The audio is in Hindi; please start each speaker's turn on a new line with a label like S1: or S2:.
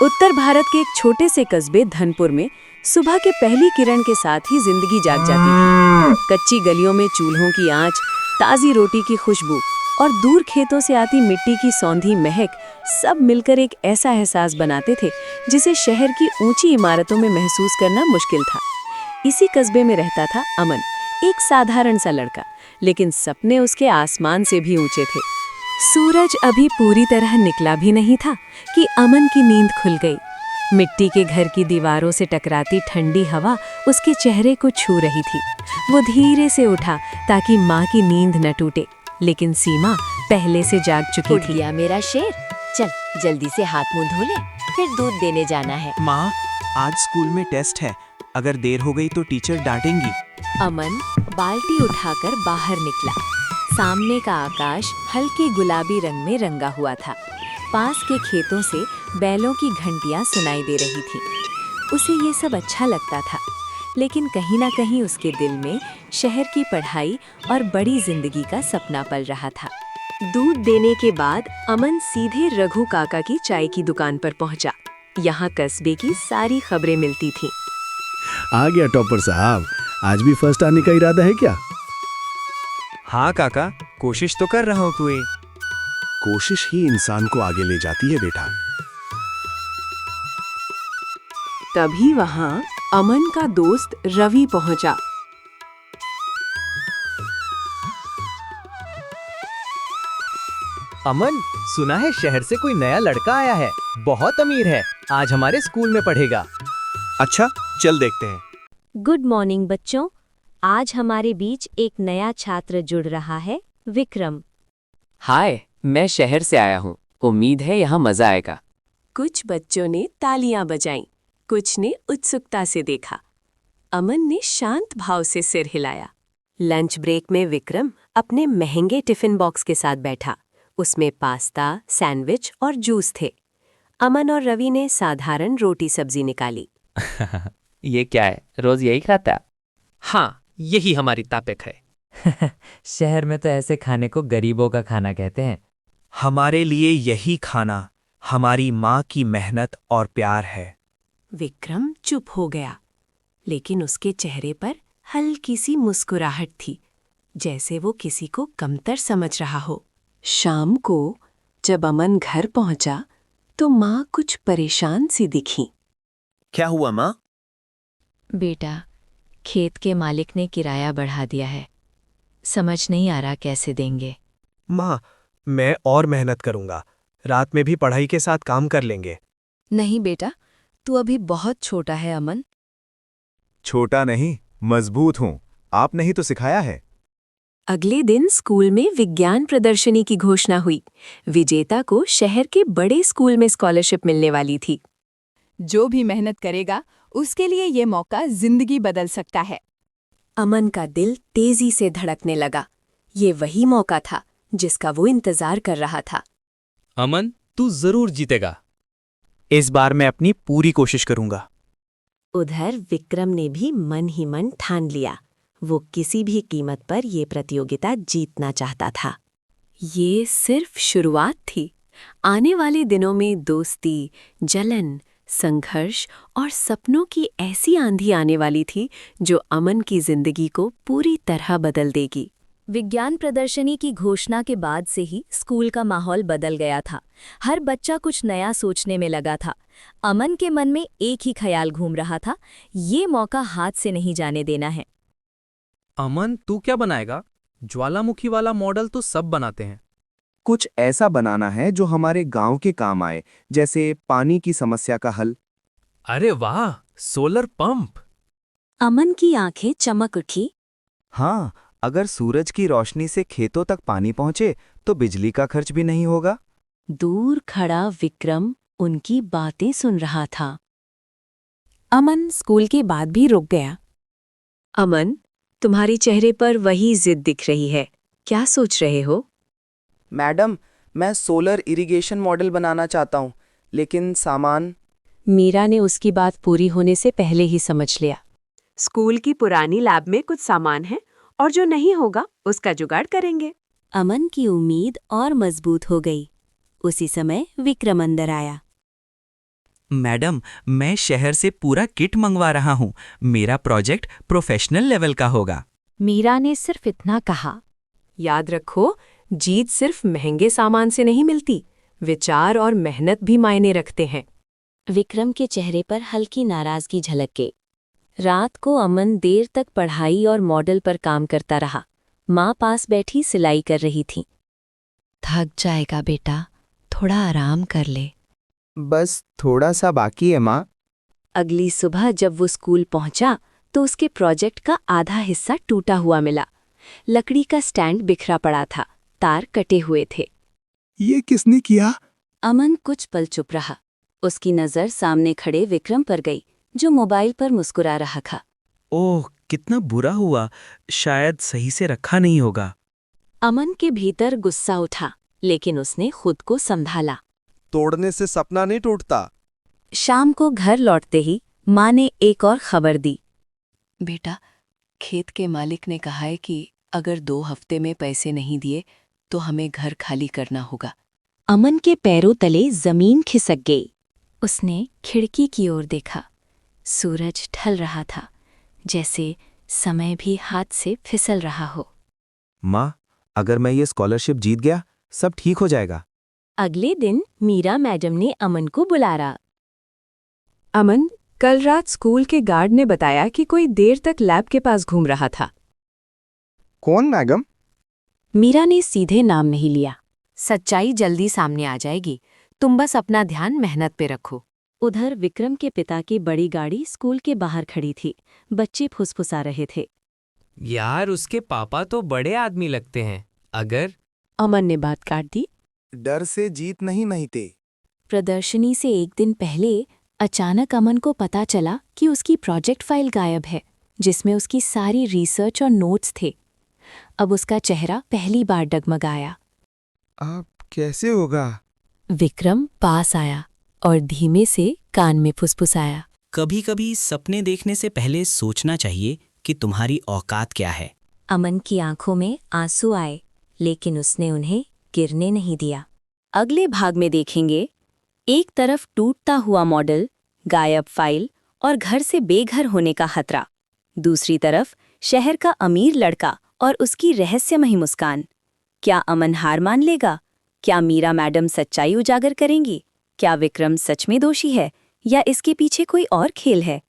S1: उत्तर भारत के एक छोटे से कस्बे धनपुर में सुबह के पहली किरण के साथ ही जिंदगी जाग जाती थी। कच्ची गलियों में चूल्हों की आंच, ताज़ी रोटी की खुशबू और दूर खेतों से आती मिट्टी की सौंधी महक सब मिलकर एक ऐसा एहसास बनाते थे जिसे शहर की ऊंची इमारतों में महसूस करना मुश्किल था। इसी कस्बे में रहता था अमन, एक साधारण सा लड़का, लेकिन सपने उसके आसमान से भी ऊंचे थे। सूरज अभी पूरी तरह निकला भी नहीं था कि अमन की नींद खुल गई। मिट्टी के घर की दीवारों से टकराती ठंडी हवा उसके चेहरे को छू रही थी। वो धीरे से उठा ताकि माँ की नींद न टूटे, लेकिन सीमा पहले से जाग चुकी
S2: उठ
S1: थी।
S2: गया मेरा शेर, चल जल्दी से हाथ मुंह धो ले, फिर दूध देने जाना है।
S3: माँ, आज स्कूल में टेस्ट है, अगर देर हो गई तो टीचर डांटेंगी।
S2: अमन बाल्टी उठाकर बाहर निकला। सामने का आकाश हल्के गुलाबी रंग में रंगा हुआ था। पास के खेतों से बैलों की घंटियां सुनाई दे रही थीं। उसे ये सब अच्छा लगता था, लेकिन कहीं ना कहीं उसके दिल में शहर की पढ़ाई और बड़ी जिंदगी का सपना पल रहा था।
S1: दूध देने के बाद अमन सीधे रघु काका की चाय की दुकान पर पहुंचा। यहाँ कस्बे की सारी खबरें मिलती थीं।
S4: आ गया टॉपर साहब, आज भी फर्स्ट आने का इरादा है क्या?
S3: हाँ काका, कोशिश तो कर रहा हूँ तुए।
S4: कोशिश ही इंसान को आगे ले जाती है बेटा।
S1: तभी वहाँ अमन का दोस्त रवि पहुंचा।
S5: अमन, सुना है शहर से कोई नया लड़का आया है, बहुत अमीर है, आज हमारे स्कूल में पढ़ेगा।
S3: अच्छा, चल देखते हैं।
S2: गुड मॉर्निंग बच्चों, आज हमारे बीच एक नया छात्र जुड़ रहा है, विक्रम।
S6: हाय, मैं शहर से आया हूँ, उम्मीद है यहाँ मजा आएगा।
S1: कुछ बच्चों ने तालियां बजाईं, कुछ ने उत्सुकता से देखा। अमन ने शांत भाव से सिर हिलाया। लंच ब्रेक में विक्रम अपने महंगे टिफिन बॉक्स के साथ बैठा। उसमें पास्ता, सैंडविच और जूस थे। अमन और रवि ने साधारण रोटी सब्जी निकाली।
S6: ये क्या है, रोज यही खाता है?
S5: हाँ, यही हमारी तापिक है।
S7: शहर में तो ऐसे खाने को गरीबों का खाना कहते हैं।
S3: हमारे लिए यही खाना हमारी माँ की मेहनत और प्यार है।
S1: विक्रम चुप हो गया, लेकिन उसके चेहरे पर हल्की सी मुस्कुराहट थी, जैसे वो किसी को कमतर समझ रहा हो। शाम को जब अमन घर पहुंचा तो माँ कुछ परेशान सी दिखी।
S3: क्या हुआ माँ?
S2: बेटा, खेत के मालिक ने किराया बढ़ा दिया है, समझ नहीं आ रहा कैसे देंगे।
S3: माँ, मैं और मेहनत करूँगा, रात में भी पढ़ाई के साथ काम कर लेंगे।
S1: नहीं बेटा, तू अभी बहुत छोटा है अमन।
S8: छोटा नहीं, मजबूत हूँ, आपने ही तो सिखाया है।
S1: अगले दिन स्कूल में विज्ञान प्रदर्शनी की घोषणा हुई। विजेता को शहर के बड़े स्कूल में स्कॉलरशिप मिलने वाली थी।
S9: जो भी मेहनत करेगा उसके लिए ये मौका जिंदगी बदल सकता है।
S1: अमन का दिल तेजी से धड़कने लगा। ये वही मौका था जिसका वो इंतजार कर रहा था।
S5: अमन, तू जरूर जीतेगा।
S3: इस बार मैं अपनी पूरी कोशिश करूँगा।
S1: उधर विक्रम ने भी मन ही मन ठान लिया, वो किसी भी कीमत पर ये प्रतियोगिता जीतना चाहता था। ये सिर्फ शुरुआत थी। आने वाले दिनों में दोस्ती, जलन, संघर्ष और सपनों की ऐसी आंधी आने वाली थी जो अमन की जिंदगी को पूरी तरह बदल देगी।
S2: विज्ञान प्रदर्शनी की घोषणा के बाद से ही स्कूल का माहौल बदल गया था। हर बच्चा कुछ नया सोचने में लगा था। अमन के मन में एक ही ख्याल घूम रहा था, ये मौका हाथ से नहीं जाने देना है।
S5: अमन, तू क्या बनाएगा? ज्वालामुखी वाला मॉडल तो सब बनाते हैं।
S8: कुछ ऐसा बनाना है जो हमारे गांव के काम आए, जैसे पानी की समस्या का हल।
S5: अरे वाह, सोलर पंप!
S1: अमन की आंखें चमक उठी।
S8: हाँ, अगर सूरज की रोशनी से खेतों तक पानी पहुंचे तो बिजली का खर्च भी नहीं होगा।
S1: दूर खड़ा विक्रम उनकी बातें सुन रहा था। अमन स्कूल के बाद भी रुक गया। अमन, तुम्हारे चेहरे पर वही जिद दिख रही है, क्या सोच रहे हो?
S10: मैडम, मैं सोलर इरिगेशन मॉडल बनाना चाहता हूँ, लेकिन सामान।
S1: मीरा ने उसकी बात पूरी होने से पहले ही समझ लिया। स्कूल की पुरानी लैब में कुछ सामान है और जो नहीं होगा उसका जुगाड़ करेंगे। अमन की उम्मीद और मजबूत हो गई। उसी समय विक्रम अंदर आया।
S11: मैडम, मैं शहर से पूरा किट मंगवा रहा हूँ। मेरा प्रोजेक्ट प्रोफेशनल लेवल का होगा।
S2: मीरा ने सिर्फ इतना कहा।
S1: याद रखो, जीत सिर्फ महंगे सामान से नहीं मिलती, विचार और मेहनत भी मायने रखते हैं।
S2: विक्रम के चेहरे पर हल्की नाराजगी झलक गई। रात को अमन देर तक पढ़ाई और मॉडल पर काम करता रहा। माँ पास बैठी सिलाई कर रही थी। थक जाएगा बेटा, थोड़ा आराम कर ले।
S10: बस थोड़ा सा बाकी है माँ।
S1: अगली सुबह जब वो स्कूल पहुंचा तो उसके प्रोजेक्ट का आधा हिस्सा टूटा हुआ मिला। लकड़ी का स्टैंड बिखरा पड़ा था, तार कटे हुए थे।
S4: ये किसने किया?
S1: अमन कुछ पल चुप रहा। उसकी नज़र सामने खड़े विक्रम पर गई, जो मोबाइल पर मुस्कुरा रहा था।
S11: ओह, कितना बुरा हुआ। शायद सही से रखा नहीं होगा।
S1: अमन के भीतर गुस्सा उठा, लेकिन उसने खुद को संभाला।
S12: तोड़ने से सपना नहीं टूटता।
S1: शाम को घर लौटते ही माँ ने एक और खबर दी। बेटा, खेत के मालिक ने कहा है कि अगर 2 हफ्ते में पैसे नहीं दिए तो हमें घर खाली करना होगा। अमन के पैरों तले जमीन खिसक गई। उसने खिड़की की ओर देखा। सूरज ढल रहा था, जैसे समय भी हाथ से फिसल रहा हो।
S8: माँ, अगर मैं ये स्कॉलरशिप जीत गया, सब ठीक हो जाएगा।
S2: अगले दिन मीरा मैडम ने अमन को बुलाया।
S1: अमन, कल रात स्कूल के गार्ड ने बताया कि कोई देर तक लैब के पास घूम रहा था।
S12: कौन मैडम?
S2: मीरा ने सीधे नाम नहीं लिया। सच्चाई जल्दी सामने आ जाएगी, तुम बस अपना ध्यान मेहनत पे रखो।
S1: उधर विक्रम के पिता की बड़ी गाड़ी स्कूल के बाहर खड़ी थी। बच्चे फुसफुसा रहे थे।
S5: यार, उसके पापा तो बड़े आदमी लगते हैं। अगर
S1: अमन ने बात काट दी।
S12: डर से जीत नहीं थे।
S2: प्रदर्शनी से एक दिन पहले अचानक अमन को पता चला कि उसकी प्रोजेक्ट फाइल गायब है, जिसमें उसकी सारी रिसर्च और नोट्स थे। अब उसका चेहरा पहली बार डगमगाया।
S12: अब कैसे होगा?
S2: विक्रम पास आया और धीमे से कान में फुसफुसाया।
S11: कभी कभी सपने देखने से पहले सोचना चाहिए कि तुम्हारी औकात क्या है।
S2: अमन की आंखों में आंसू आए, लेकिन उसने उन्हें गिरने नहीं दिया।
S1: अगले भाग में देखेंगे, एक तरफ टूटता हुआ मॉडल, गायब फाइल और घर से बेघर होने का खतरा। दूसरी तरफ शहर का अमीर लड़का और उसकी रहस्यमयी मुस्कान। क्या अमन हार मान लेगा? क्या मीरा मैडम सच्चाई उजागर करेंगी? क्या विक्रम सच में दोषी है या इसके पीछे कोई और खेल है?